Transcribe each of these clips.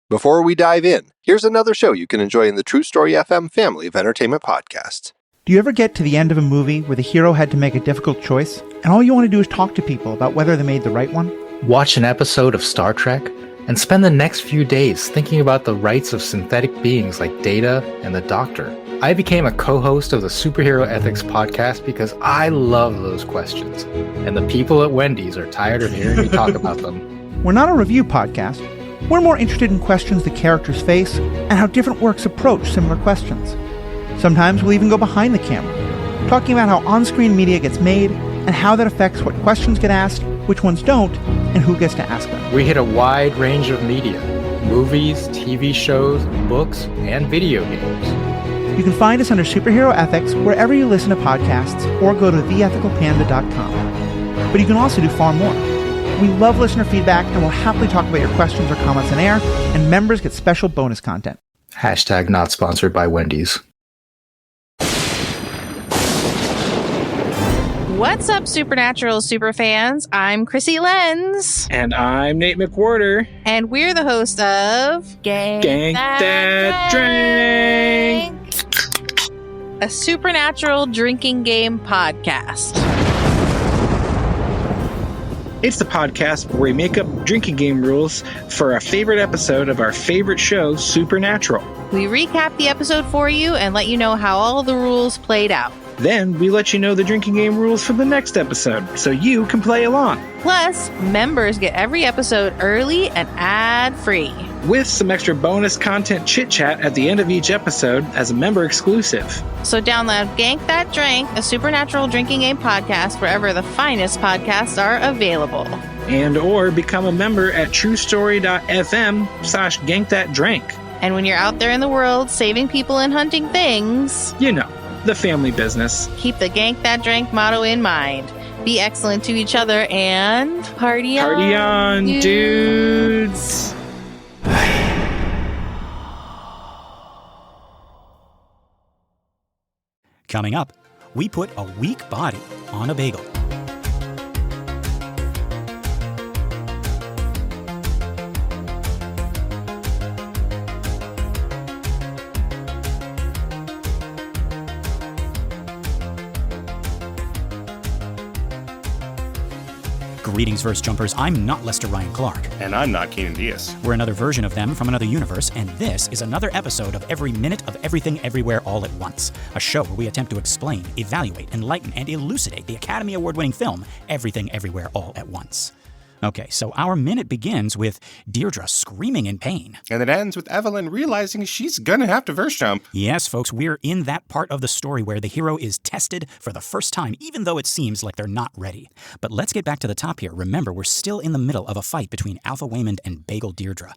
Before we dive in, here's another show you can enjoy in the True Story FM family of entertainment podcasts. Do you ever get to the end of a movie where the hero had to make a difficult choice, and all you want to do is talk to people about whether they made the right one? Watch an episode of Star Trek and spend the next few days thinking about the rights of synthetic beings like Data and the Doctor. I became a co-host of the Superhero Ethics podcast because I love those questions, and the people at Wendy's are tired of hearing me talk about them. We're not a review podcast. We're more interested in questions the characters face and how different works approach similar questions. Sometimes we'll even go behind the camera, talking about how on-screen media gets made and how that affects what questions get asked, which ones don't, and who gets to ask them. We hit a wide range of media: movies, TV shows, books, and video games. You can find us under Superhero Ethics wherever you listen to podcasts or go to theethicalpanda.com. But you can also do far more. We love listener feedback and we'll happily talk about your questions or comments on air, and members get special bonus content. # not sponsored by Wendy's. What's up, Supernatural superfans? I'm Chrissy Lenz. And I'm Nate McWhorter. And we're the host of Gank That Drink, a supernatural drinking game podcast. It's the podcast where we make up drinking game rules for a favorite episode of our favorite show, Supernatural. We recap the episode for you and let you know how all the rules played out. Then we let you know the drinking game rules for the next episode, so you can play along. Plus, members get every episode early and ad-free, with some extra bonus content chit-chat at the end of each episode as a member exclusive. So download Gank That Drink, a supernatural drinking game podcast, wherever the finest podcasts are available. And or become a member at truestory.fm/gankthatdrink. And when you're out there in the world saving people and hunting things, you know, the family business, keep the Gank That Drink motto in mind. Be excellent to each other and party on, dudes. Coming up, we put a weak body on a bagel. Greetings, Verse Jumpers. I'm not Lester Ryan Clark. And I'm not Keenan Diaz. We're another version of them from another universe, and this is another episode of Every Minute of Everything Everywhere All at Once, a show where we attempt to explain, evaluate, enlighten, and elucidate the Academy Award-winning film Everything Everywhere All at Once. Okay, so our minute begins with Deirdre screaming in pain. And it ends with Evelyn realizing she's gonna have to verse jump. Yes, folks, we're in that part of the story where the hero is tested for the first time, even though it seems like they're not ready. But let's get back to the top here. Remember, we're still in the middle of a fight between Alpha Waymond and Bagel Deirdre.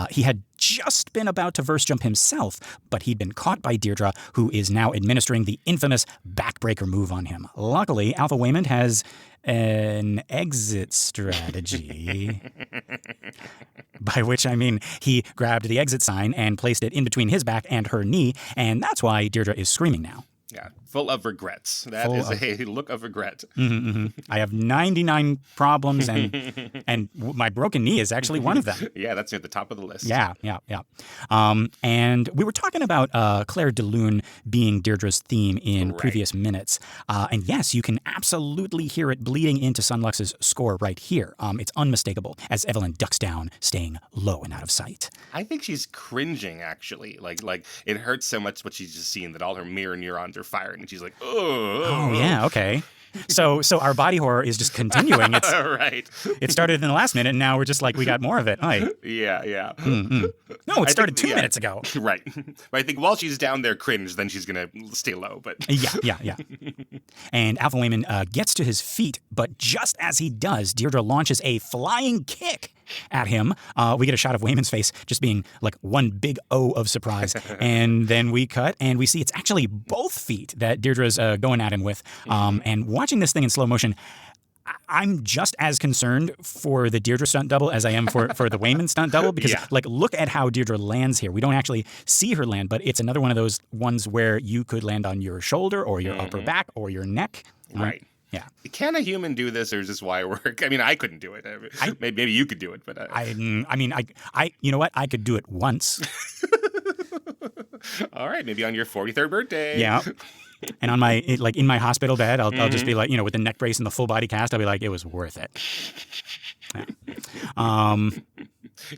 He had just been about to verse jump himself, but he'd been caught by Deirdre, who is now administering the infamous backbreaker move on him. Luckily, Alpha Waymond has an exit strategy, by which I mean he grabbed the exit sign and placed it in between his back and her knee, and that's why Deirdre is screaming now. Yeah, full of regrets. That is a look of regret. I have 99 problems, and my broken knee is actually one of them. Yeah, that's at the top of the list. Yeah. And we were talking about Clair de Lune being Deirdre's theme in previous minutes. And yes, you can absolutely hear it bleeding into Sunlux's score right here. It's unmistakable as Evelyn ducks down, staying low and out of sight. I think she's cringing, actually. Like it hurts so much what she's just seen that all her mirror neurons are firing, and she's like, oh yeah, okay. So our body horror is just continuing. It's right. It started in the last minute, and now we're just like, we got more of it. Aye. Yeah. No, it started 2 minutes ago. Right. But I think while she's down there cringe, then she's going to stay low. But Yeah. And Alpha Waymond gets to his feet, but just as he does, Deirdre launches a flying kick at him. We get a shot of Waymond's face just being like one big O of surprise. And then we cut and we see it's actually both feet that Deirdre's going at him with. And watching this thing in slow motion, I'm just as concerned for the Deirdre stunt double as I am for the Waymond stunt double because, look at how Deirdre lands here. We don't actually see her land, but it's another one of those ones where you could land on your shoulder or your upper back or your neck. Right. Yeah. Can a human do this, or is this wire work? I mean, I couldn't do it. Maybe you could do it, but I mean, you know what? I could do it once. All right, maybe on your 43rd birthday. Yeah. And on my in my hospital bed, I'll just be like, with the neck brace and the full body cast, I'll be like, it was worth it.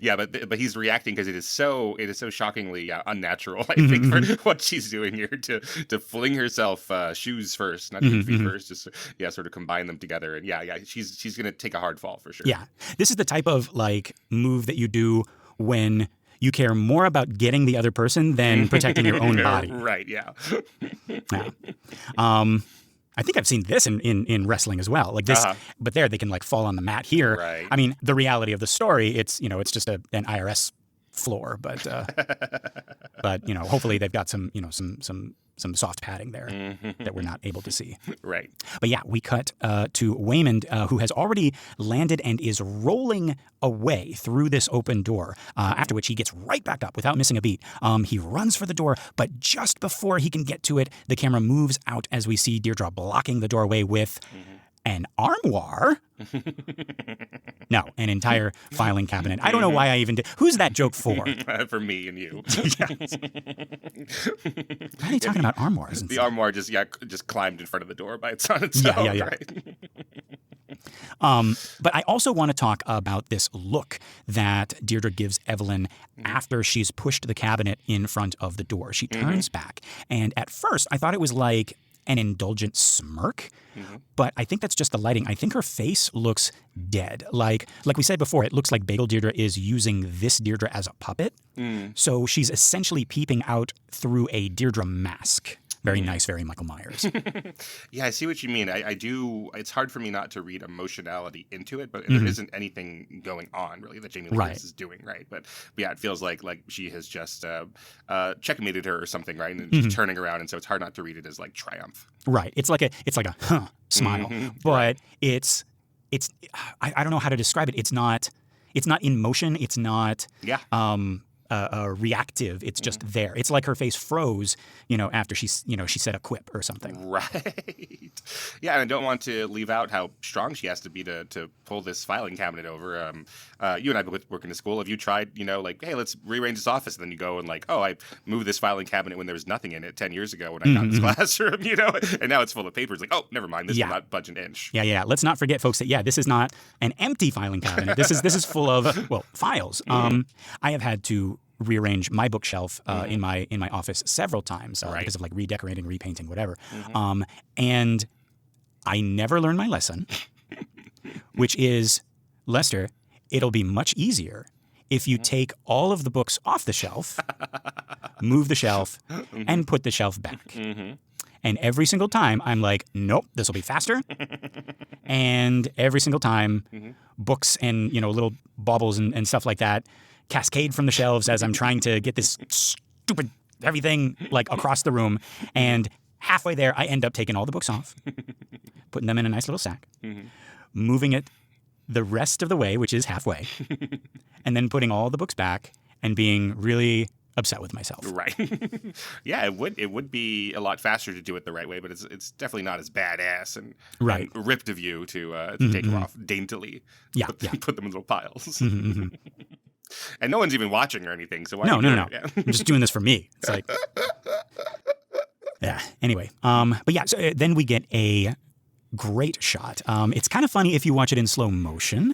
Yeah, but he's reacting because it is so shockingly unnatural. I think for what she's doing here to fling herself shoes first, not feet first, just sort of combine them together, and she's gonna take a hard fall for sure. Yeah, this is the type of move that you do when you care more about getting the other person than protecting your own body. Right, yeah. Yeah. I think I've seen this in wrestling as well. Like this, but there they can fall on the mat. Here, right. I mean, the reality of the story, it's just an IRS floor, but hopefully they've got some soft padding there that we're not able to see. Right. But yeah, we cut to Waymond, who has already landed and is rolling away through this open door, after which he gets right back up without missing a beat. He runs for the door, but just before he can get to it, the camera moves out as we see Deirdre blocking the doorway with an armoire. No, an entire filing cabinet. I don't know why I even did. Who's that joke for? For me and you. Why are they talking about armoires? The armoire just climbed in front of the door by its own. Yeah. Right? But I also want to talk about this look that Deirdre gives Evelyn after she's pushed the cabinet in front of the door. She turns back, and at first I thought it was like an indulgent smirk, but I think that's just the lighting. I think her face looks dead. Like we said before, it looks like Bagel Deirdre is using this Deirdre as a puppet. So she's essentially peeping out through a Deirdre mask. Very nice, very Michael Myers. Yeah, I see what you mean. I do. It's hard for me not to read emotionality into it, but there isn't anything going on really that Jamie Lee Curtis is doing, right? But yeah, it feels like she has just checkmated her or something, right? And she's turning around, and so it's hard not to read it as triumph. Right. It's like a smile, but it's I don't know how to describe it. It's not in motion. It's not reactive. It's just there. It's like her face froze, after she said a quip or something. Right. Yeah, and I don't want to leave out how strong she has to be to pull this filing cabinet over. You and I both work in a school. Have you tried, hey, let's rearrange this office, and then you go and I moved this filing cabinet when there was nothing in it 10 years ago when I got in this classroom, and now it's full of papers. Oh, never mind. This will not budge an inch. Yeah. Let's not forget, folks, that this is not an empty filing cabinet. This is full of files. I have had to rearrange my bookshelf in my office several times because of redecorating, repainting, whatever. And I never learned my lesson, which is, Lester, it'll be much easier if you take all of the books off the shelf, move the shelf, and put the shelf back. And every single time I'm like, nope, this will be faster. And every single time books and little baubles and stuff like that cascade from the shelves as I'm trying to get this stupid everything across the room. And halfway there, I end up taking all the books off, putting them in a nice little sack, moving it the rest of the way, which is halfway, and then putting all the books back and being really upset with myself. Right. Yeah, it would be a lot faster to do it the right way, but it's definitely not as badass and ripped of you to take them off daintily. Put them in little piles. And no one's even watching or anything, so why? No. Yeah. I'm just doing this for me. It's yeah. Anyway, but yeah. So then we get a great shot. It's kind of funny if you watch it in slow motion,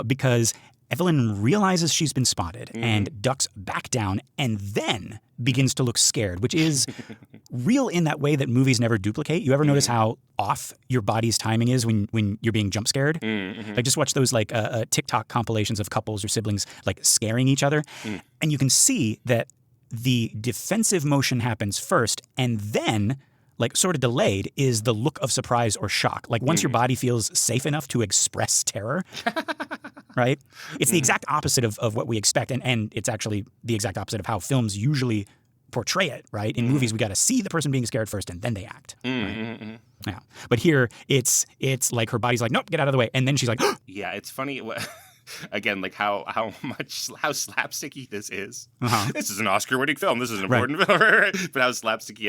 because Evelyn realizes she's been spotted and ducks back down and then begins to look scared, which is real in that way that movies never duplicate. You ever notice how off your body's timing is when you're being jump scared? Just watch those TikTok compilations of couples or siblings scaring each other. And you can see that the defensive motion happens first, and then sort of delayed is the look of surprise or shock. Once your body feels safe enough to express terror, right? It's the exact opposite of what we expect. And it's actually the exact opposite of how films usually portray it, right? In movies, we got to see the person being scared first and then they act. Right? Yeah. But here, it's like her body's like, nope, get out of the way. And then she's like, yeah, it's funny. again, like how slapsticky this is. Uh-huh. This is an Oscar-winning film. This is an important film, but how slapsticky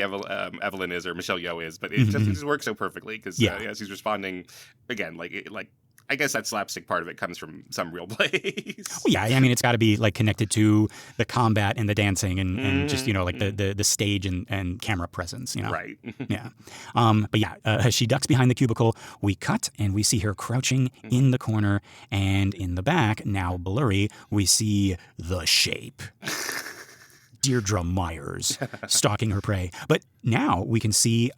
Evelyn is, or Michelle Yeoh is. But it just works so perfectly because she's responding again, like I guess that slapstick part of it comes from some real place. Well, yeah, I mean, it's got to be like connected to the combat and the dancing and just, like the stage and camera presence, Right. Yeah. But yeah, as she ducks behind the cubicle, we cut and we see her crouching in the corner, and in the back, now blurry, we see the shape. Deirdre Myers stalking her prey. But now we can see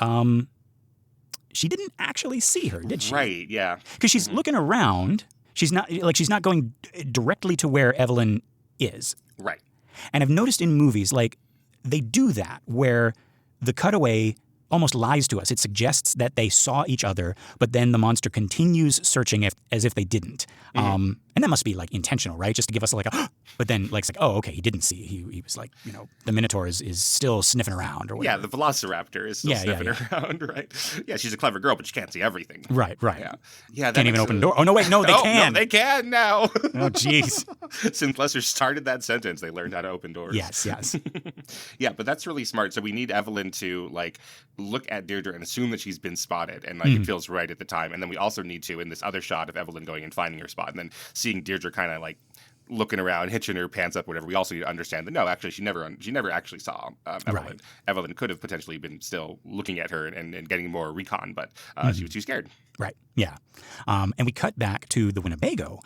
she didn't actually see her, did she? Right, yeah. Because she's looking around. She's not going directly to where Evelyn is. Right. And I've noticed in movies, like, they do that where the cutaway almost lies to us. It suggests that they saw each other, but then the monster continues searching as if they didn't. And that must be like intentional, right? Just to give us like but then like it's like, oh, okay, he didn't see. He was like, the Minotaur is still sniffing around or whatever. Yeah, the Velociraptor is still sniffing around, right? Yeah, she's a clever girl, but she can't see everything. Right. Yeah. Can't even open the door. Oh, no, wait, no, they can. No, they can now. Oh, jeez. Since Lester started that sentence, they learned how to open doors. Yes. Yeah, but that's really smart. So we need Evelyn to like look at Deirdre and assume that she's been spotted, and like it feels right at the time. And then we also need to, in this other shot of Evelyn going and finding her spot, and then seeing Deirdre kind of like looking around, hitching her pants up, whatever. We also need to understand that no, actually, she never actually saw Evelyn. Right. Evelyn could have potentially been still looking at her and getting more recon, but she was too scared. Right. Yeah. And we cut back to the Winnebago.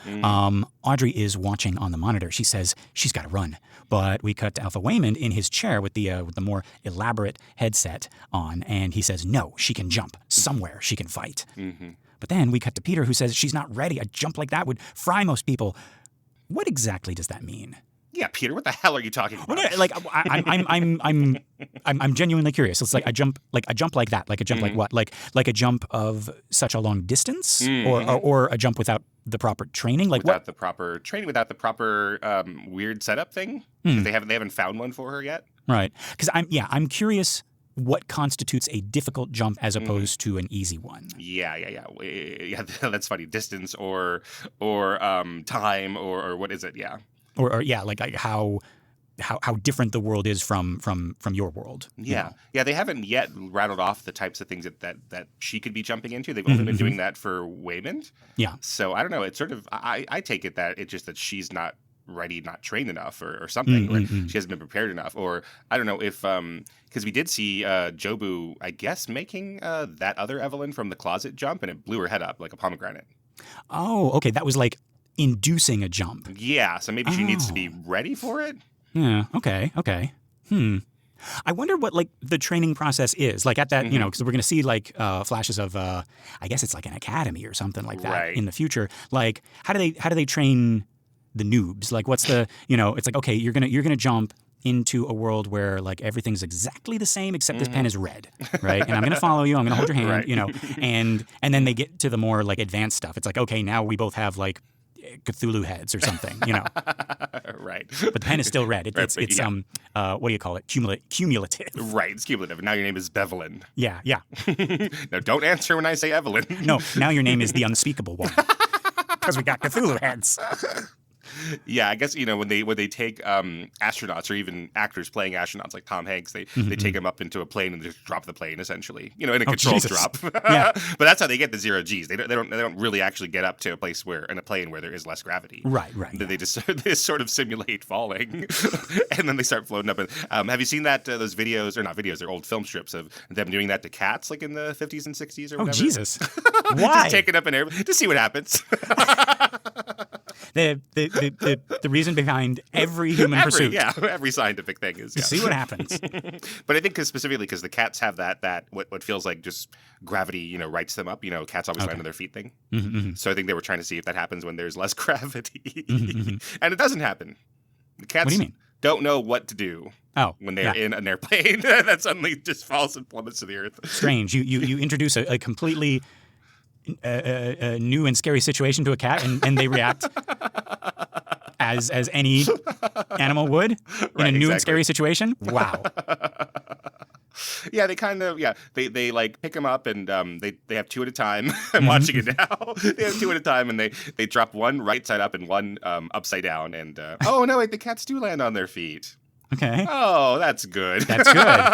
Audrey is watching on the monitor. She says she's got to run. But we cut to Alpha Waymond in his chair with the more elaborate headset on, and he says no, she can jump somewhere. She can fight. But then we cut to Peter, who says she's not ready. A jump like that would fry most people. What exactly does that mean? Yeah, Peter, what the hell are you talking about? Well, like I'm genuinely curious. It's like a jump like that. Like a jump like what? Like a jump of such a long distance, or a jump without the proper training. Like without the proper training, without the proper weird setup thing. They haven't found one for her yet. Right. Because I'm curious what constitutes a difficult jump as opposed to an easy one. Yeah. That's funny. Distance or time or what is it? Yeah. Or like how different the world is from your world. Yeah. Yeah, they haven't yet rattled off the types of things that she could be jumping into. They've only been doing that for Waymond. Yeah. So I don't know. It's sort of I take it that it's just that she's not ready, not trained enough or something. Or she hasn't been prepared enough. Or I don't know if because we did see Jobu, I guess, making that other Evelyn from the closet jump, and it blew her head up like a pomegranate. Oh, okay. That was like inducing a jump. Yeah, so maybe she needs to be ready for it. Yeah, okay. I wonder what like the training process is. Like at that, because we're going to see like flashes of I guess it's like an academy or something like that in the future. Like how do they train the noobs? Like what's the, it's like, okay, you're going to jump into a world where like everything's exactly the same except this pen is red, right? And I'm going to follow you. I'm going to hold your hand, and then they get to the more like advanced stuff. It's like, okay, now we both have like Cthulhu heads or something, Right. But the pen is still red. It's what do you call it? Cumulative. Right. It's cumulative. Now your name is Bevelyn. Yeah. Now don't answer when I say Evelyn. No. Now your name is the unspeakable one. Because we got Cthulhu heads. Yeah, I guess when they take astronauts or even actors playing astronauts like Tom Hanks, they take them up into a plane and just drop the plane essentially, in a controlled drop. Yeah. But that's how they get the 0 Gs. They don't really actually get up to a place in a plane where there is less gravity. Right. They just sort of simulate falling, and then they start floating up. And have you seen that those videos or not videos? They're old film strips of them doing that to cats, like in the 50s and 60s or whatever. Oh Jesus! Why? Just taking up an air to see what happens. The reason behind every human pursuit. Yeah, every scientific thing is see what happens. But I think specifically because the cats have that what feels like just gravity, rights them up. Cats always land on their feet thing. So I think they were trying to see if that happens when there's less gravity, and it doesn't happen. The cats What do you mean? Don't know what to do. When they're in an airplane that suddenly just falls and plummets to the earth. Strange. You introduce a completely a new and scary situation to a cat, and they react as any animal would in a new and scary situation. Wow. Yeah, they kind of they like pick him up and they have two at a time. I'm watching it now. They have two at a time and they drop one right side up and one upside down and oh no, wait, the cats do land on their feet. Okay. Oh, that's good. That's good.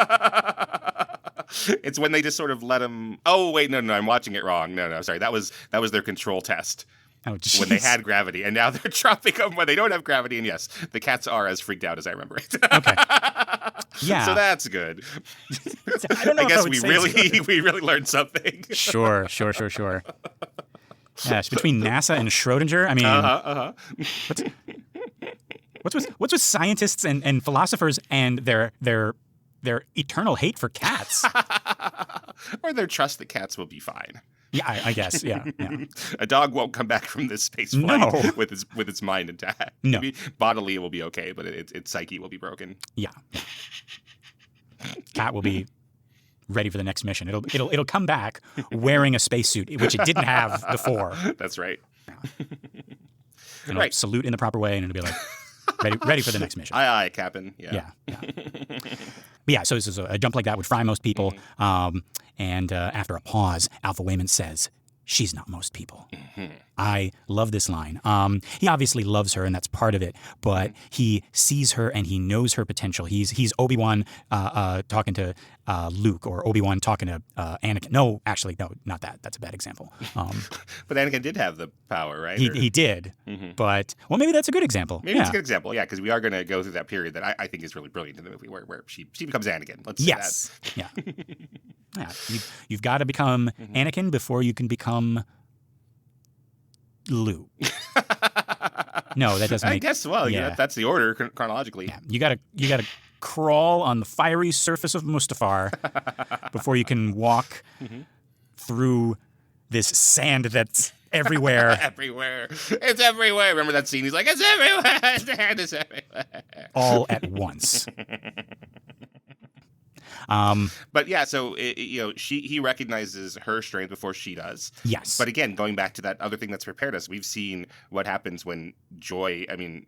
It's when they just sort of let him. Oh wait, no, I'm watching it wrong. No, sorry, that was their control test. Oh, geez. When they had gravity, and now they're dropping them when they don't have gravity. And yes, the cats are as freaked out as I remember it. Okay. Yeah. So that's good. I don't know. I guess we really learned something. Sure. Yes, between NASA and Schrodinger, I mean, what's with scientists and philosophers and their eternal hate for cats? Or their trust that cats will be fine. Yeah, I guess. Yeah. A dog won't come back from this space flight with its mind intact. No. Maybe bodily it will be okay, but its psyche will be broken. Yeah. Cat will be ready for the next mission. It'll come back wearing a spacesuit, which it didn't have before. That's right. It'll salute in the proper way, and it'll be like ready for the next mission. Aye, Captain. Yeah. But yeah, so a jump like that would fry most people. And after a pause, Alpha Waymond says, "She's not most people." Mm-hmm. I love this line. He obviously loves her, and that's part of it. But he sees her, and he knows her potential. He's Obi-Wan talking to Luke, or Obi-Wan talking to Anakin. No, actually, no, not that. That's a bad example. But Anakin did have the power, right? He did. Mm-hmm. But, well, maybe that's a good example. Maybe it's a good example, yeah, because we are going to go through that period that I think is really brilliant in the movie where she becomes Anakin. Let's say that. Yeah. Yeah. You've got to become Anakin before you can become Luke. No, that doesn't make... I guess, that's the order chronologically. Yeah. You gotta crawl on the fiery surface of Mustafar before you can walk through this sand that's everywhere. Everywhere. It's everywhere. Remember that scene? He's like, it's everywhere. The hand is everywhere. All at once. But yeah, so he recognizes her strength before she does. Yes. But again, going back to that other thing that's prepared us, we've seen what happens when Joy. I mean,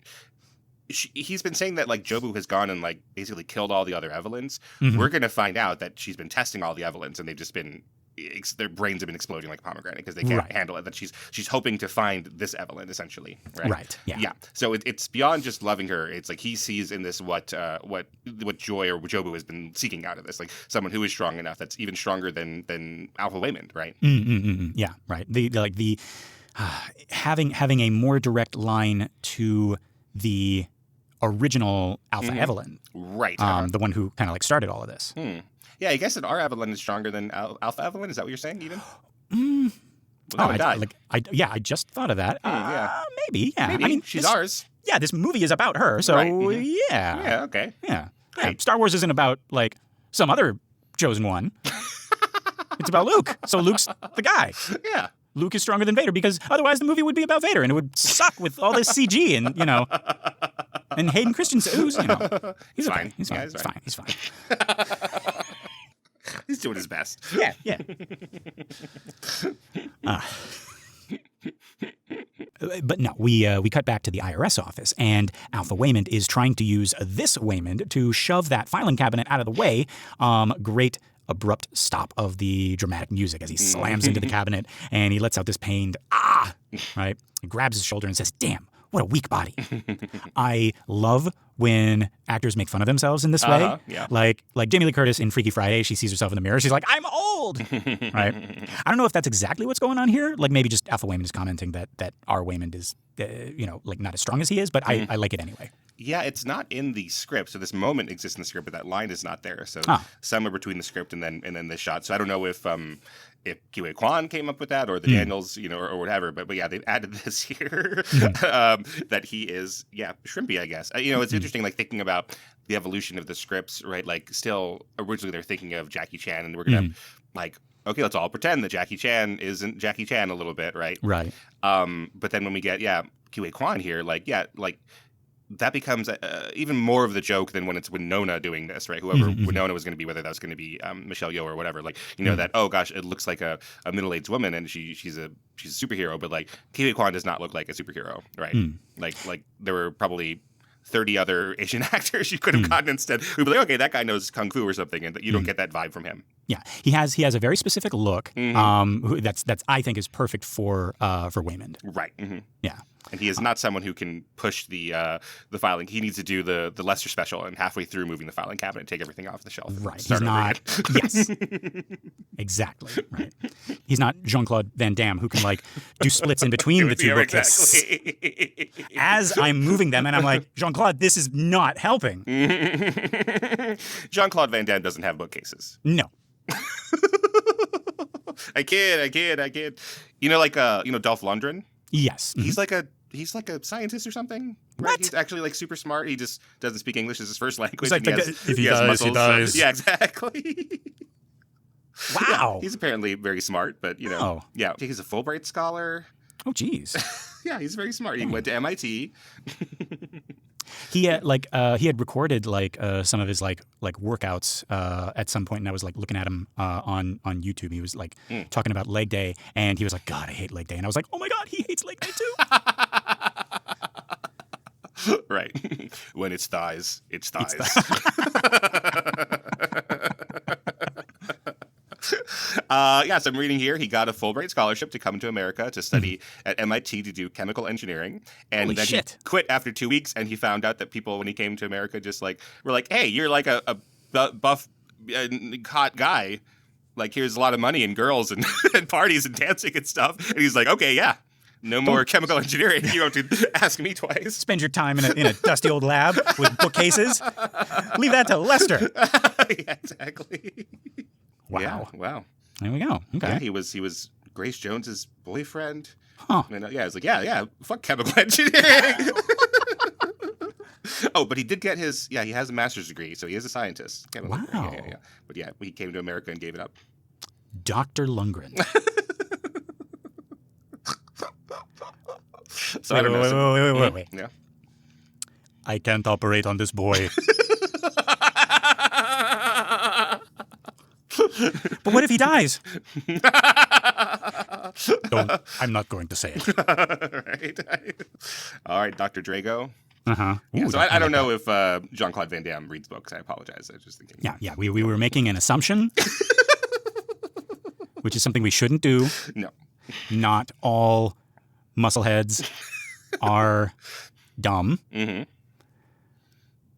he's been saying that like Jobu has gone and like basically killed all the other Evelyns. Mm-hmm. We're going to find out that she's been testing all the Evelyns, and they've just been. Their brains have been exploding like a pomegranate because they can't handle it. That she's hoping to find this Evelyn essentially. Right. Yeah. So it's beyond just loving her. It's like he sees in this what Joy or Jobu has been seeking out of this, like someone who is strong enough, that's even stronger than Alpha Waymond, right? Yeah. Right. Having a more direct line to the original Alpha Evelyn, right? The one who kind of like started all of this. Yeah, I guess that our Evelyn is stronger than Alpha Evelyn. Is that what you're saying, even? I just thought of that. Maybe. Yeah. Maybe. I mean, she's ours. Yeah, this movie is about her, so yeah. Yeah. Okay. Yeah. Star Wars isn't about like some other chosen one. It's about Luke. So Luke's the guy. Yeah. Luke is stronger than Vader because otherwise the movie would be about Vader and it would suck with all this CG and and Hayden Christensen. He's fine. He's fine. He's fine. He's doing his best. Yeah. But no, we cut back to the IRS office, and Alpha Waymond is trying to use this Waymond to shove that filing cabinet out of the way. Great abrupt stop of the dramatic music as he slams into the cabinet, and he lets out this pained right? He grabs his shoulder and says, "Damn, what a weak body." I love when actors make fun of themselves in this way. Yeah. Like Jamie Lee Curtis in Freaky Friday, she sees herself in the mirror. She's like, "I'm old," right? I don't know if that's exactly what's going on here. Like maybe just Alpha Waymond is commenting that our Waymond is, like not as strong as he is, but I like it anyway. Yeah, it's not in the script. So this moment exists in the script, but that line is not there. So somewhere between the script and then this shot. So I don't know if Kiwi Kwan came up with that or the Daniels, or whatever. But yeah, they've added this here that he is, shrimpy, I guess. It's interesting, like thinking about the evolution of the scripts, right? Like still originally they're thinking of Jackie Chan and we're going to like, okay, let's all pretend that Jackie Chan isn't Jackie Chan a little bit, right? Right. But then when we get, Kiwi Kwan here, that becomes even more of the joke than when it's Winona doing this, right? Whoever Winona was going to be, whether that was going to be Michelle Yeoh or whatever, that, oh gosh, it looks like a middle-aged woman and she's a superhero, but like Kiwi Kwan does not look like a superhero, right? Like there were probably 30 other Asian actors you could have gotten instead. Who'd be like, okay, that guy knows kung fu or something, and you don't get that vibe from him. Yeah, he has a very specific look. That's I think is perfect for Waymond. Right. Yeah. And he is not someone who can push the filing. He needs to do the Lester special, and halfway through moving the filing cabinet, take everything off the shelf. Right. He's not. Yes. Exactly. Right. He's not Jean-Claude Van Damme, who can like do splits in between the two bookcases. Exactly. As I'm moving them, and I'm like, Jean-Claude, this is not helping. Jean-Claude Van Damme doesn't have bookcases. No. I kid. You know, like Dolph Lundgren. Yes. He's like a scientist or something. Right? What? He's actually like super smart. He just doesn't speak English as his first language. Like if he dies, he dies. Yeah, exactly. Wow. Yeah, he's apparently very smart, but yeah, he's a Fulbright scholar. Oh, geez. Yeah, he's very smart. He went to MIT. He had recorded some of his like workouts at some point, and I was like looking at him on YouTube. He was like talking about leg day, and he was like, "God, I hate leg day," and I was like, "Oh my God, he hates leg day too." Right. When it's thighs, it's thighs. So I'm reading here. He got a Fulbright scholarship to come to America to study at MIT to do chemical engineering. And then he quit after 2 weeks, and he found out that people, when he came to America, just like were like, hey, you're like a buff, hot guy. Like, here's a lot of money and girls and, and parties and dancing and stuff. And he's like, okay, yeah. No more chemical engineering. You don't have to ask me twice. Spend your time in a dusty old lab with bookcases. Leave that to Lester. Yeah, exactly. Wow. Yeah, wow. There we go. Okay. Yeah, he was Grace Jones's boyfriend. Huh. And, I was like, yeah, fuck chemical engineering. Oh, but he did get he has a master's degree, so he is a scientist. Wow. Yeah. But yeah, he came to America and gave it up. Dr. Lundgren. So I don't know. Wait. Yeah. I can't operate on this boy. But what if he dies? I'm not going to say it. Right. All right, Dr. Drago. Uh-huh. Yeah, so I don't know if Jean-Claude Van Damme reads books. I apologize. I was just thinking. Yeah. We were making an assumption, which is something we shouldn't do. No. Not all muscleheads are dumb,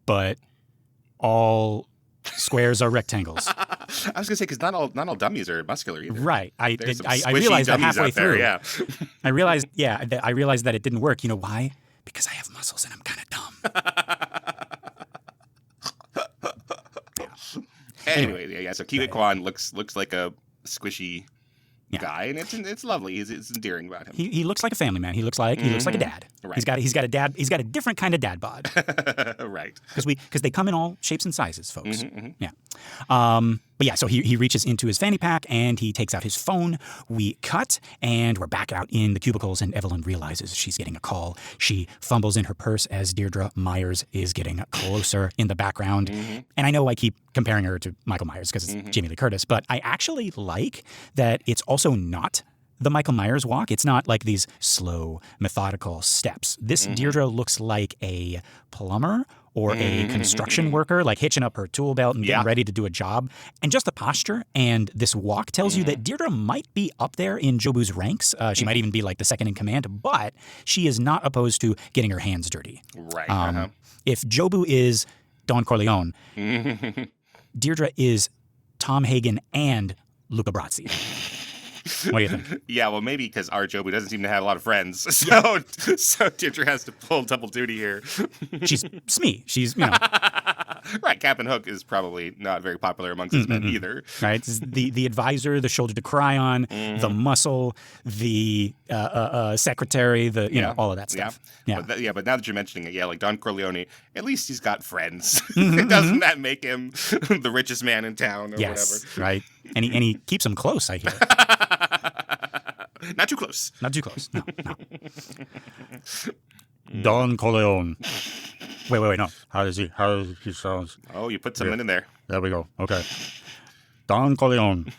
but all squares are rectangles. I was gonna say because not all dummies are muscular either. Right. I realized that halfway through. Yeah. I realized that it didn't work. You know why? Because I have muscles and I'm kind of dumb. Anyway, yeah. So Kiwi Kwan looks like a squishy guy, and it's lovely. It's endearing about him. He looks like a family man. He looks like a dad. Right. He's got a different kind of dad bod. Right. Because they come in all shapes and sizes, folks. Yeah. But yeah, so he reaches into his fanny pack and he takes out his phone. We cut and we're back out in the cubicles, and Evelyn realizes she's getting a call. She fumbles in her purse as Deirdre Myers is getting closer in the background. And I know I keep comparing her to Michael Myers because it's Jamie Lee Curtis, but I actually like that it's also not the Michael Myers walk. It's not like these slow, methodical steps. This Deirdre looks like a plumber or a construction worker, like hitching up her tool belt and getting ready to do a job. And just the posture and this walk tells you that Deirdre might be up there in Jobu's ranks. She might even be like the second in command, but she is not opposed to getting her hands dirty. Right. If Jobu is Don Corleone, Deirdre is Tom Hagen and Luca Brasi. What do you think? Yeah, well, maybe because our Jobu doesn't seem to have a lot of friends, so Deirdre has to pull double duty here. She's Smee. She's right. Captain Hook is probably not very popular amongst his men either. Right. It's the advisor, the shoulder to cry on, the muscle, the secretary, all of that stuff. Yeah. But now that you're mentioning it, like Don Corleone, at least he's got friends. Doesn't that make him the richest man in town or whatever? Right. And he keeps them close, I hear. Not too close. Not too close. No. Don Corleone. Wait, no. How does he sound? Oh, you put something in there. There we go. Okay. Don Corleone,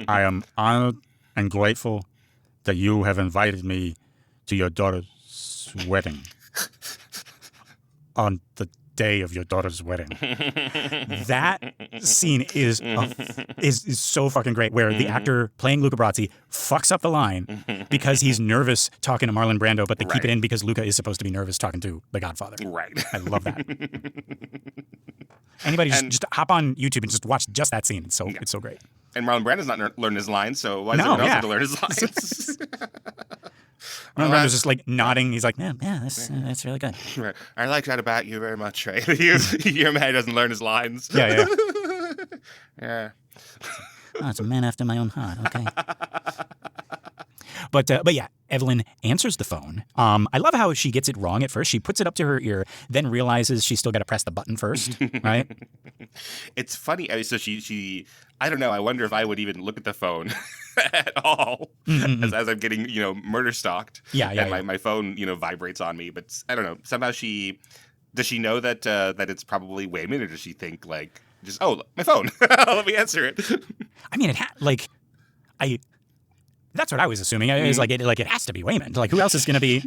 I am honored and grateful that you have invited me to your daughter's wedding. on the day of your daughter's wedding. That scene is so fucking great, where the actor playing Luca Brasi fucks up the line because he's nervous talking to Marlon Brando, but they keep it in because Luca is supposed to be nervous talking to the Godfather. Right. I love that. Anybody just hop on YouTube and just watch just that scene. It's so great. And Marlon Brando's not learned his lines, so why does everyone else have to learn his lines? Marlon Brando's just like nodding. He's like, yeah, that's really good. Right. I like that about you very much, right? Your man doesn't learn his lines. Yeah. Yeah. Oh, it's a man after my own heart. Okay. But yeah, Evelyn answers the phone. I love how she gets it wrong at first. She puts it up to her ear, then realizes she's still got to press the button first, right? It's funny. I mean, so she I don't know. I wonder if I would even look at the phone at all as I'm getting, murder stalked. Yeah. My phone, vibrates on me. But I don't know. Somehow does she know that it's probably Waymond, or does she think like just, oh, my phone, let me answer it? I mean, that's what I was assuming. It was it has to be Waymond. Like, who else is going to be,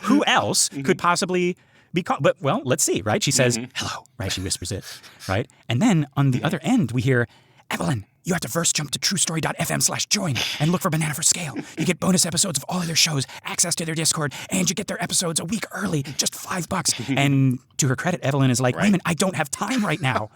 who else could possibly be called? But, well, let's see, right? She says, hello, right? She whispers it, right? And then on the other end, we hear, Evelyn, you have to first jump to truestory.fm/join and look for Banana for Scale. You get bonus episodes of all of their shows, access to their Discord, and you get their episodes a week early, just $5. And to her credit, Evelyn is like, Waymond, I don't have time right now.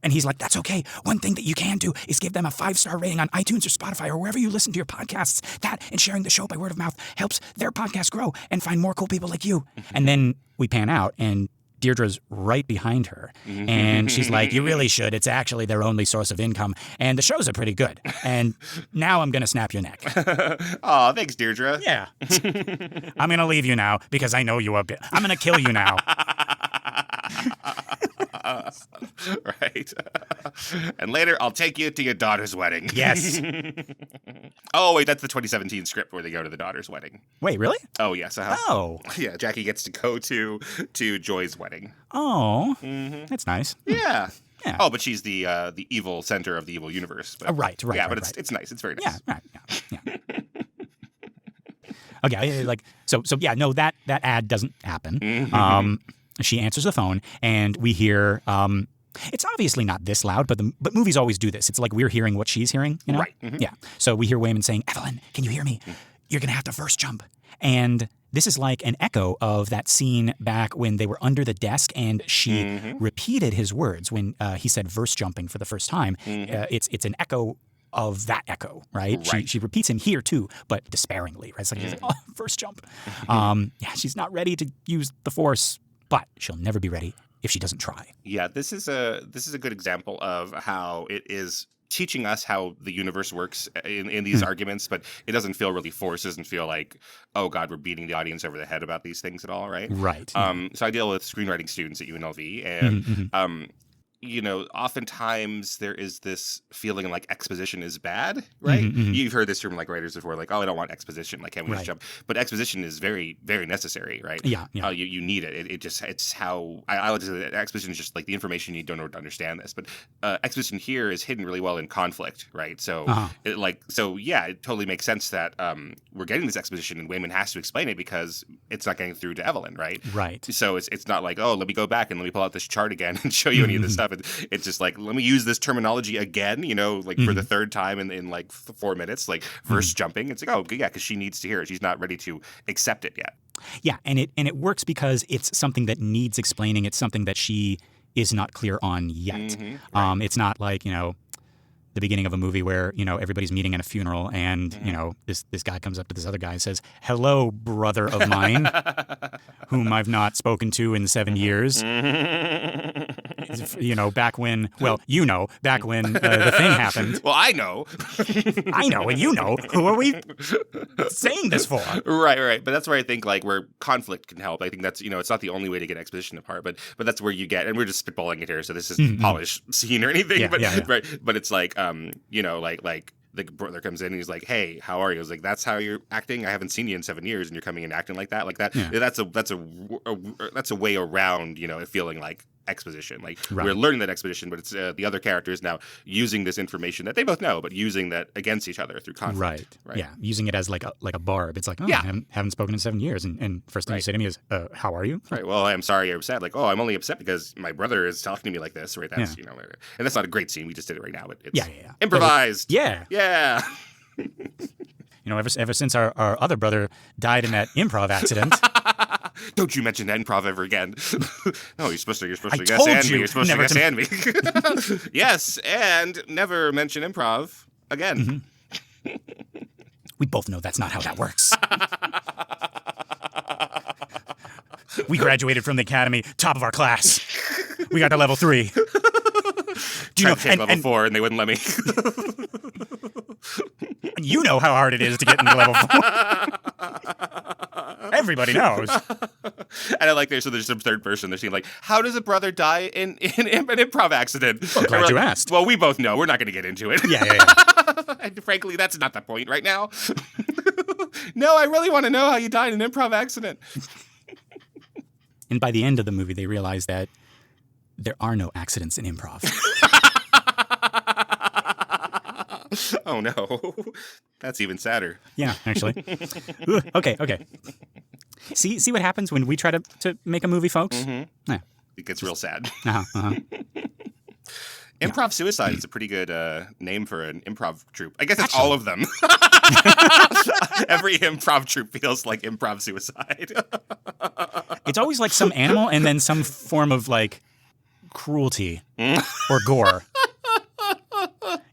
And he's like, that's okay. One thing that you can do is give them a 5-star rating on iTunes or Spotify or wherever you listen to your podcasts. That and sharing the show by word of mouth helps their podcast grow and find more cool people like you. And then we pan out and Deirdre's right behind her. And she's like, you really should. It's actually their only source of income. And the shows are pretty good. And now I'm going to snap your neck. Oh, thanks, Deirdre. Yeah. I'm going to leave you now because I know you a bit. I'm going to kill you now. Right. And later, I'll take you to your daughter's wedding. Yes. Oh, wait, that's the 2017 script where they go to the daughter's wedding. Wait, really? Oh, yes. Oh. Yeah, Jackie gets to go to Joy's wedding. Oh, that's nice. Yeah. Yeah. Oh, but she's the evil center of the evil universe. But, right. Yeah, but right. it's nice. It's very nice. Yeah. Okay, so yeah, no, that ad doesn't happen. She answers the phone, and we hear. It's obviously not this loud, but movies always do this. It's like we're hearing what she's hearing, Right. Yeah. So we hear Waymond saying, "Evelyn, can you hear me? You're gonna have to first jump." And this is like an echo of that scene back when they were under the desk, and she repeated his words when he said "verse jumping" for the first time. It's an echo of that echo, right? She repeats him here too, but despairingly, right? It's like, she's like, oh, first jump. Yeah, she's not ready to use the Force, but she'll never be ready if she doesn't try. Yeah, this is a good example of how it is teaching us how the universe works in these arguments, but it doesn't feel really forced. It doesn't feel like, oh God, we're beating the audience over the head about these things at all, right? Right. So I deal with screenwriting students at UNLV, and oftentimes there is this feeling like exposition is bad, right? You've heard this from like writers before, like, oh, I don't want exposition, like, can't we just jump? But exposition is very, very necessary, right? Yeah. You need it. It's how I like to say that exposition is just like the information you need to understand this. But exposition here is hidden really well in conflict, right? So it totally makes sense that we're getting this exposition and Waymond has to explain it because it's not getting through to Evelyn, right? Right. So it's not like, oh, let me go back and let me pull out this chart again and show you any of this stuff. It's just like, let me use this terminology again, for the third time in like 4 minutes, like verse jumping. It's like, oh, yeah, because she needs to hear it. She's not ready to accept it yet. Yeah, and it works because it's something that needs explaining. It's something that she is not clear on yet. Right. It's not like, the beginning of a movie where, everybody's meeting at a funeral and, this guy comes up to this other guy and says, hello, brother of mine, whom I've not spoken to in 7 years. Back when, back when the thing happened. Well, I know. I know, and you know. Who are we saying this for? Right. But that's where I think, like, where conflict can help. I think that's, it's not the only way to get exposition apart, but that's where you get, and we're just spitballing it here, so this isn't polished scene or anything, right? But it's like, like the brother comes in and he's like, hey, how are you? I was like, that's how you're acting? I haven't seen you in 7 years and you're coming in acting like that? Like that? Yeah. That's a way around, it feeling like exposition. Like Right. we're learning that exposition, but it's the other characters now using this information that they both know, but using that against each other through conflict. Right. Yeah. Using it as like a barb. It's like, oh, Yeah. I haven't spoken in 7 years. And first thing you say to me is, how are you? Right. Well, I'm sorry you're upset. Like, oh, I'm only upset because my brother is talking to me like this. Right. That's, and that's not a great scene. We just did it right now. But it's improvised. Yeah. Yeah. Ever since our other brother died in that improv accident. Don't you mention improv ever again. No, you're supposed to guess and me. You're supposed to never guess and me. Yes, and never mention improv again. We both know that's not how that works. We graduated from the academy, top of our class. We got to level 3. Tried to take level 4, and they wouldn't let me. You know how hard it is to get into level 4. Everybody knows. And I like there's some third person. They're saying like, how does a brother die in an improv accident? Well, glad you asked. Well, we both know. We're not going to get into it. Yeah. And frankly, that's not the point right now. No, I really want to know how you died in an improv accident. And by the end of the movie, they realize that there are no accidents in improv. Oh no, that's even sadder. Yeah, actually. Ooh, okay. See what happens when we try to make a movie, folks? Mm-hmm. Yeah. It gets real sad. Uh-huh. Improv suicide is a pretty good name for an improv troupe. I guess it's all of them. Every improv troupe feels like improv suicide. It's always like some animal and then some form of like cruelty or gore.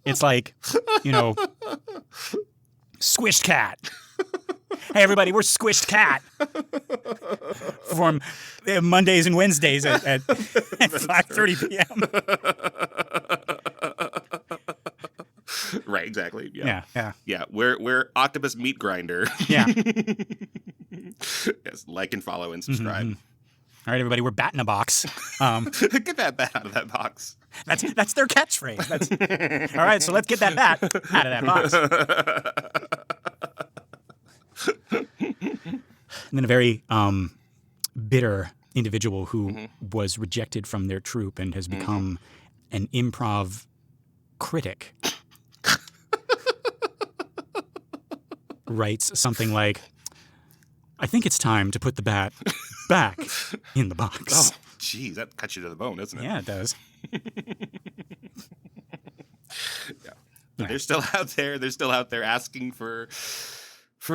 It's like, Squished Cat. Hey, everybody, we're Squished Cat. Perform Mondays and Wednesdays at 5:30 p.m. Right, exactly. Yeah. We're Octopus Meat Grinder. Yeah. Yes, like and follow and subscribe. Mm-hmm. All right, everybody, we're Bat in a Box. Get that bat out of that box. That's their catchphrase. All right, so let's get that bat out of that box. And then a very bitter individual who was rejected from their troupe and has become an improv critic writes something like, I think it's time to put the bat back in the box. Oh, geez, that cuts you to the bone, doesn't it? Yeah, it does. Yeah. But they're still out there. They're still out there asking for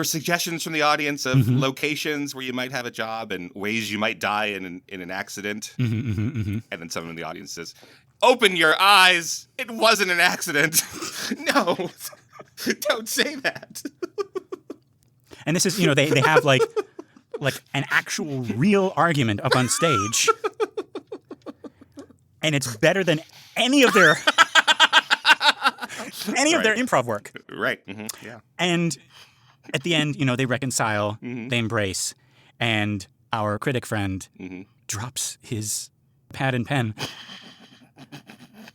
suggestions from the audience of locations where you might have a job and ways you might die in an accident. And then someone in the audience says, "Open your eyes. It wasn't an accident." No, don't say that. And this is, they have like an actual real argument up on stage. And it's better than any of their their improv work. Right. Mm-hmm. Yeah. And at the end, they reconcile, they embrace, and our critic friend drops his pad and pen,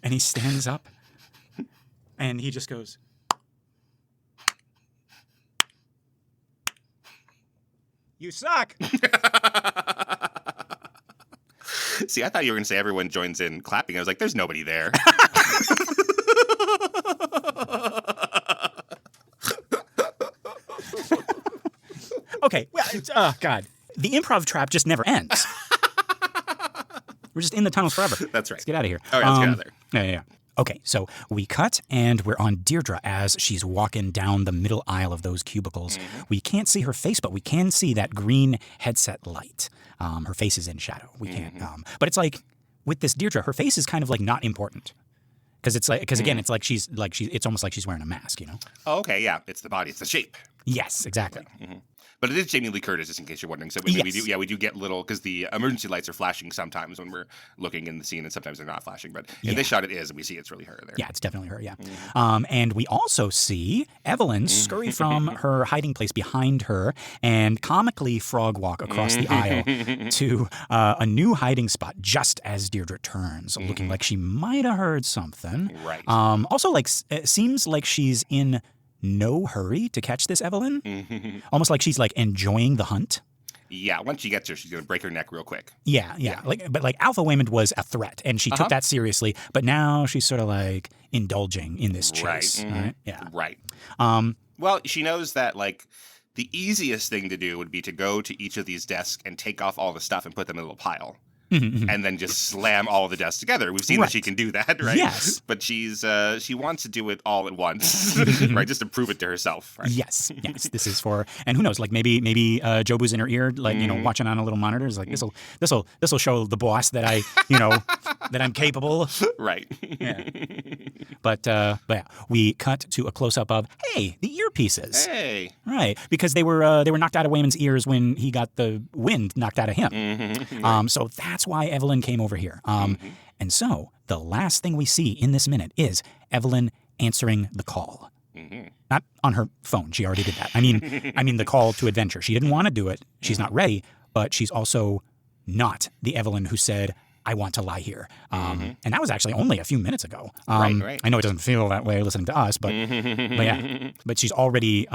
and he stands up, and he just goes, "You suck." See, I thought you were going to say everyone joins in clapping. I was like, there's nobody there. Okay, well, oh, God. The improv trap just never ends. We're just in the tunnels forever. That's right. Let's get out of here. Oh, yeah, let's get out of there. Yeah. Okay, so we cut, and we're on Deirdre as she's walking down the middle aisle of those cubicles. We can't see her face, but we can see that green headset light. Her face is in shadow. We can't. But it's like, with this Deirdre, her face is kind of like not important. Because again, it's like it's almost like she's wearing a mask, Oh, okay, yeah. It's the body. It's the shape. Yes, exactly. But it is Jamie Lee Curtis, just in case you're wondering. So we do get little, because the emergency lights are flashing sometimes when we're looking in the scene, and sometimes they're not flashing. But in this shot, it is, and we see it's really her there. Yeah, it's definitely her, yeah. And we also see Evelyn scurry from her hiding place behind her and comically frog walk across the aisle to a new hiding spot just as Deirdre turns, looking like she might have heard something. Right. Also, it seems like she's in no hurry to catch this Evelyn. Almost like she's like enjoying the hunt. Yeah, once she gets her, she's going to break her neck real quick. Yeah. Like Alpha Waymond was a threat, and she took that seriously. But now she's sort of like indulging in this chase. Right? Yeah. Right. Well, she knows that like the easiest thing to do would be to go to each of these desks and take off all the stuff and put them in a little pile. And then just slam all of the desks together. We've seen that she can do that, right? Yes. But she wants to do it all at once, right? Just to prove it to herself. Right? Yes. This is for, and who knows? Like maybe Jobu's in her ear, like watching on a little monitor. Is like this will show the boss that I that I'm capable. Right. Yeah. But yeah, we cut to a close up of the earpieces. Hey. Right, because they were knocked out of Waymond's ears when he got the wind knocked out of him. So that's why Evelyn came over here. And so the last thing we see in this minute is Evelyn answering the call. Not on her phone. She already did that. I mean the call to adventure. She didn't want to do it. She's not ready, but she's also not the Evelyn who said, I want to lie here. And that was actually only a few minutes ago. Right. I know it doesn't feel that way listening to us, but but she's already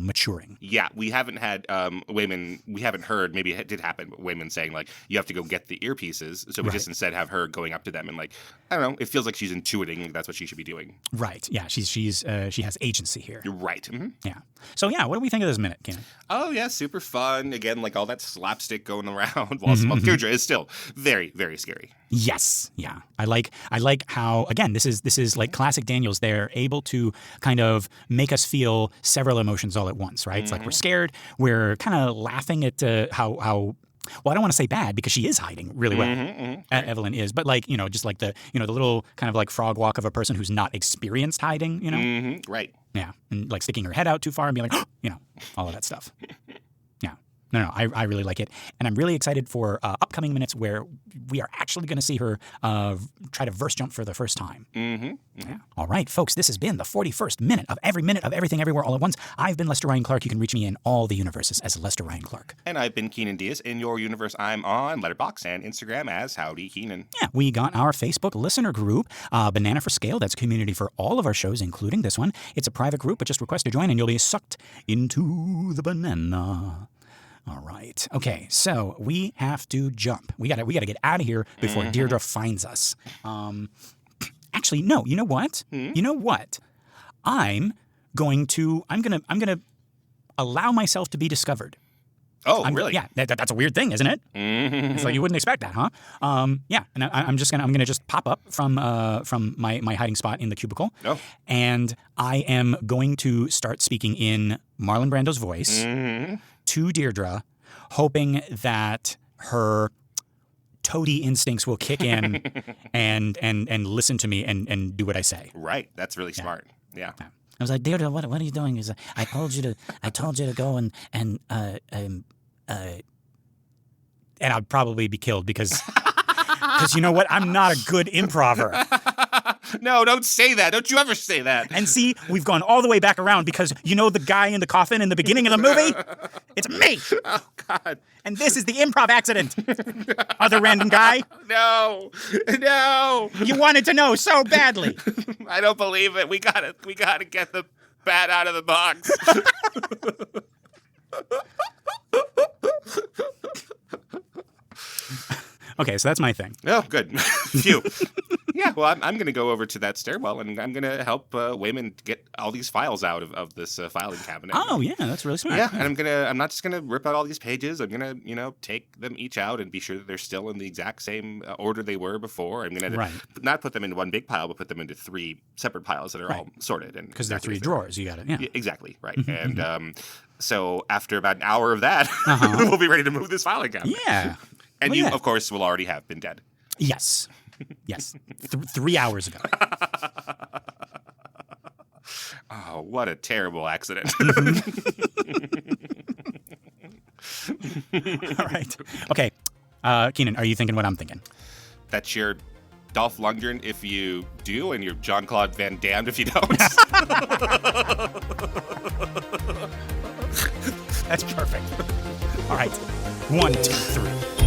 maturing. Yeah, we haven't had Waymond, we haven't heard, maybe it did happen, but Waymond saying like, you have to go get the earpieces. So we just instead have her going up to them and like, I don't know, it feels like she's intuiting like that's what she should be doing. Right. Yeah, she has agency here. Right. Yeah. So yeah, what do we think of this minute, Keenan? Oh yeah, super fun. Again, like all that slapstick going around while Deirdre is still very, very scary. Yes. Yeah. I like how, again, this is like classic Daniels. They're able to kind of make us feel several emotions all at once, right? It's like we're scared. We're kind of laughing at how well, I don't want to say bad because she is hiding really well. Evelyn is, but like, just like the little kind of like frog walk of a person who's not experienced hiding, Right. Yeah. And like sticking her head out too far and being like, all of that stuff. Yeah. No, I really like it. And I'm really excited for upcoming minutes where we are actually going to see her try to verse jump for the first time. Yeah. All right, folks, this has been the 41st minute of Everything Everywhere All at Once. I've been Lester Ryan Clark. You can reach me in all the universes as Lester Ryan Clark. And I've been Keenan Diaz. In your universe, I'm on Letterboxd and Instagram as Howdy Keenan. Yeah, we got our Facebook listener group, Banana for Scale. That's a community for all of our shows, including this one. It's a private group, but just request to join and you'll be sucked into the banana. All right. Okay, so we have to jump. We gotta get out of here before Deirdre finds us. Actually, no. You know what? You know what? I'm gonna allow myself to be discovered. Oh, really? Yeah, that's a weird thing, isn't it? It's like you wouldn't expect that, huh? Yeah, and I'm gonna just pop up from my hiding spot in the cubicle, and I am going to start speaking in Marlon Brando's voice to Deirdre, hoping that her toady instincts will kick in and listen to me and do what I say. Right, that's really smart. Yeah. I was like, Deirdre, what are you doing? I told you to go and I'd probably be killed because you know what? I'm not a good improver. No, don't say that. Don't you ever say that. And see, we've gone all the way back around because you know the guy in the coffin in the beginning of the movie? It's me. Oh, God. And this is the improv accident. Other random guy? No. You wanted to know so badly. I don't believe it. We gotta get the bat out of the box. Okay, so that's my thing. Oh, good. Phew. Yeah, well, I'm going to go over to that stairwell, and I'm going to help Waymond get all these files out of this filing cabinet. Oh, yeah, that's really smart. Yeah, and I'm not just going to rip out all these pages. I'm going to, take them each out and be sure that they're still in the exact same order they were before. I'm going to not put them into one big pile, but put them into three separate piles that are all sorted. Because they're three drawers. You got it, yeah. Exactly, right. And so after about an hour of that, we'll be ready to move this filing cabinet. Yeah. And you, of course, will already have been dead. Yes. 3 hours ago. Oh, what a terrible accident. All right. Okay. Keenan, are you thinking what I'm thinking? That's your Dolph Lundgren if you do, and your Jean-Claude Van Damme if you don't. That's perfect. All right. 1, 2, 3.